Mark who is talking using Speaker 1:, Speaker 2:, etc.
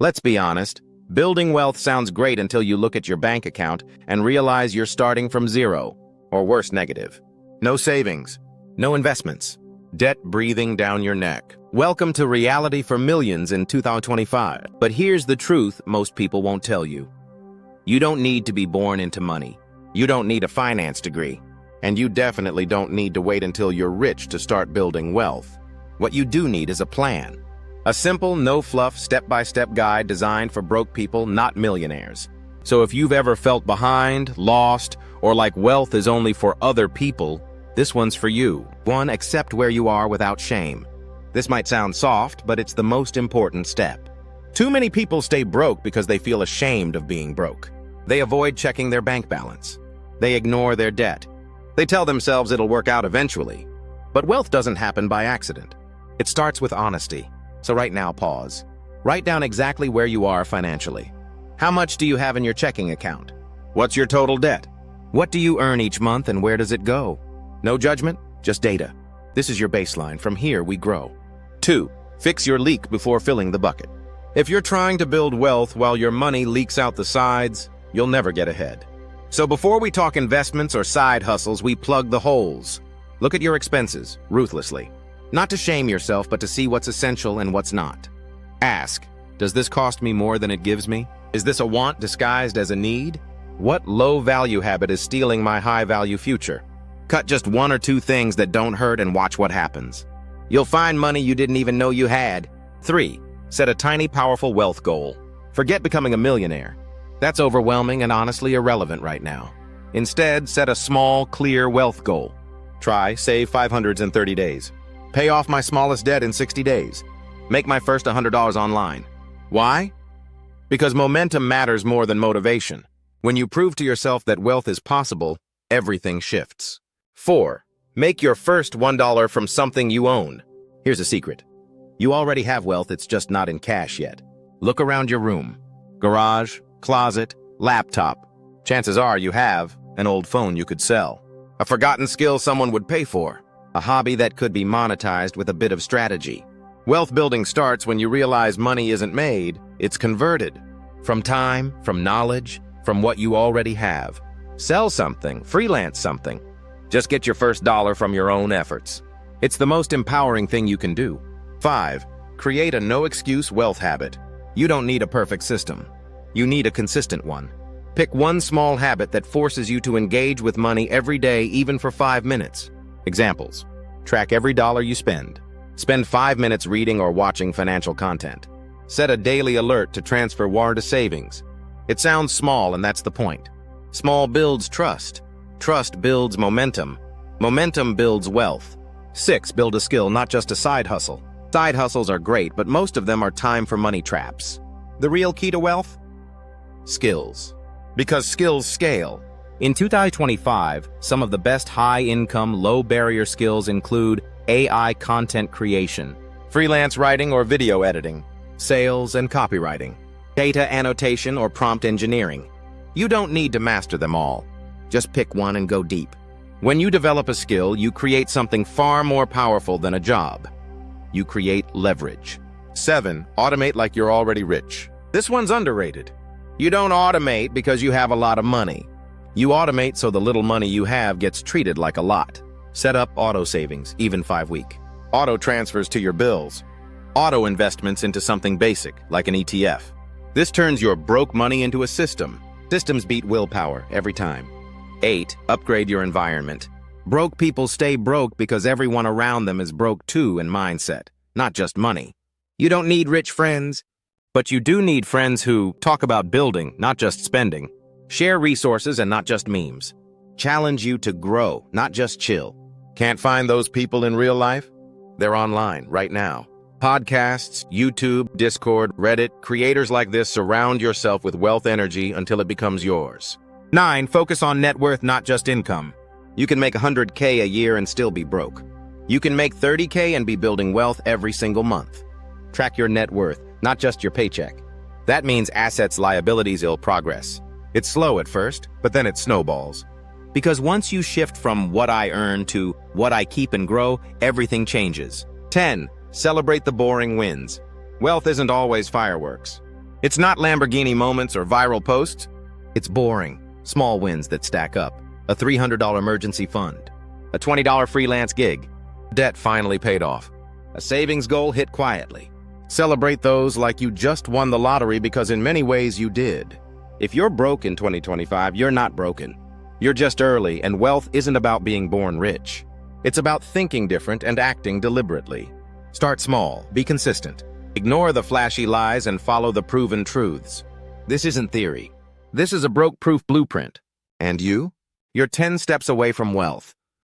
Speaker 1: Let's be honest, building wealth sounds great until you look at your bank account and realize you're starting from zero, or worse, negative. No savings, no investments, debt breathing down your neck. Welcome to reality for millions in 2025. But here's the truth most people won't tell you. You don't need to be born into money. You don't need a finance degree. And you definitely don't need to wait until you're rich to start building wealth. What you do need is a plan. A simple, no-fluff, step-by-step guide designed for broke people, not millionaires. So if you've ever felt behind, lost, or like wealth is only for other people, this one's for you. 1. Accept where you are without shame. This might sound soft, but it's the most important step. Too many people stay broke because they feel ashamed of being broke. They avoid checking their bank balance. They ignore their debt. They tell themselves it'll work out eventually. But wealth doesn't happen by accident. It starts with honesty. So right now, pause. Write down exactly where you are financially. How much do you have in your checking account? What's your total debt? What do you earn each month and where does it go? No judgment, just data. This is your baseline. From here, we grow. 2. Fix your leak before filling the bucket. If you're trying to build wealth while your money leaks out the sides, you'll never get ahead. So before we talk investments or side hustles, we plug the holes. Look at your expenses, ruthlessly. Not to shame yourself, but to see what's essential and what's not. Ask, does this cost me more than it gives me? Is this a want disguised as a need? What low-value habit is stealing my high-value future? Cut just 1 or 2 things that don't hurt and watch what happens. You'll find money you didn't even know you had. 3. Set a tiny, powerful wealth goal. Forget becoming a millionaire. That's overwhelming and honestly irrelevant right now. Instead, set a small, clear wealth goal. Try save $500 in 30 days. Pay off my smallest debt in 60 days. Make my first $100 online. Why? Because momentum matters more than motivation. When you prove to yourself that wealth is possible, everything shifts. 4. Make your first $1 from something you own. Here's a secret. You already have wealth, it's just not in cash yet. Look around your room. Garage, closet, laptop. Chances are you have an old phone you could sell. A forgotten skill someone would pay for. A hobby that could be monetized with a bit of strategy. Wealth building starts when you realize money isn't made, it's converted. From time, from knowledge, from what you already have. Sell something, freelance something. Just get your first dollar from your own efforts. It's the most empowering thing you can do. 5. Create a no-excuse wealth habit. You don't need a perfect system. You need a consistent one. Pick one small habit that forces you to engage with money every day, even for 5 minutes. Examples. Track every dollar you spend. Spend 5 minutes reading or watching financial content. Set a daily alert to transfer wire to savings. It sounds small, and that's the point. Small builds trust. Trust builds momentum. Momentum builds wealth. 6. Build a skill, not just a side hustle. Side hustles are great, but most of them are time for money traps. The real key to wealth? Skills. Because skills scale. In 2025, some of the best high-income, low-barrier skills include AI content creation, freelance writing or video editing, sales and copywriting, data annotation or prompt engineering. You don't need to master them all. Just pick one and go deep. When you develop a skill, you create something far more powerful than a job. You create leverage. 7. Automate like you're already rich. This one's underrated. You don't automate because you have a lot of money. You automate so the little money you have gets treated like a lot. Set up auto savings, even 5-week. Auto transfers to your bills. Auto investments into something basic, like an ETF. This turns your broke money into a system. Systems beat willpower every time. 8. Upgrade your environment. Broke people stay broke because everyone around them is broke too in mindset, not just money. You don't need rich friends, but you do need friends who talk about building, not just spending. Share resources and not just memes. Challenge you to grow, not just chill. Can't find those people in real life? They're online right now. Podcasts, YouTube, Discord, Reddit, creators like this surround yourself with wealth energy until it becomes yours. 9. Focus on net worth, not just income. You can make $100K a year and still be broke. You can make $30K and be building wealth every single month. Track your net worth, not just your paycheck. That means assets, liabilities, progress. It's slow at first, but then it snowballs. Because once you shift from what I earn to what I keep and grow, everything changes. 10. Celebrate the boring wins. Wealth isn't always fireworks. It's not Lamborghini moments or viral posts. It's boring, small wins that stack up. A $300 emergency fund. A $20 freelance gig. Debt finally paid off. A savings goal hit quietly. Celebrate those like you just won the lottery, because in many ways you did. If you're broke in 2025, you're not broken. You're just early, and wealth isn't about being born rich. It's about thinking different and acting deliberately. Start small, be consistent. Ignore the flashy lies and follow the proven truths. This isn't theory. This is a broke-proof blueprint. And you? You're 10 steps away from wealth.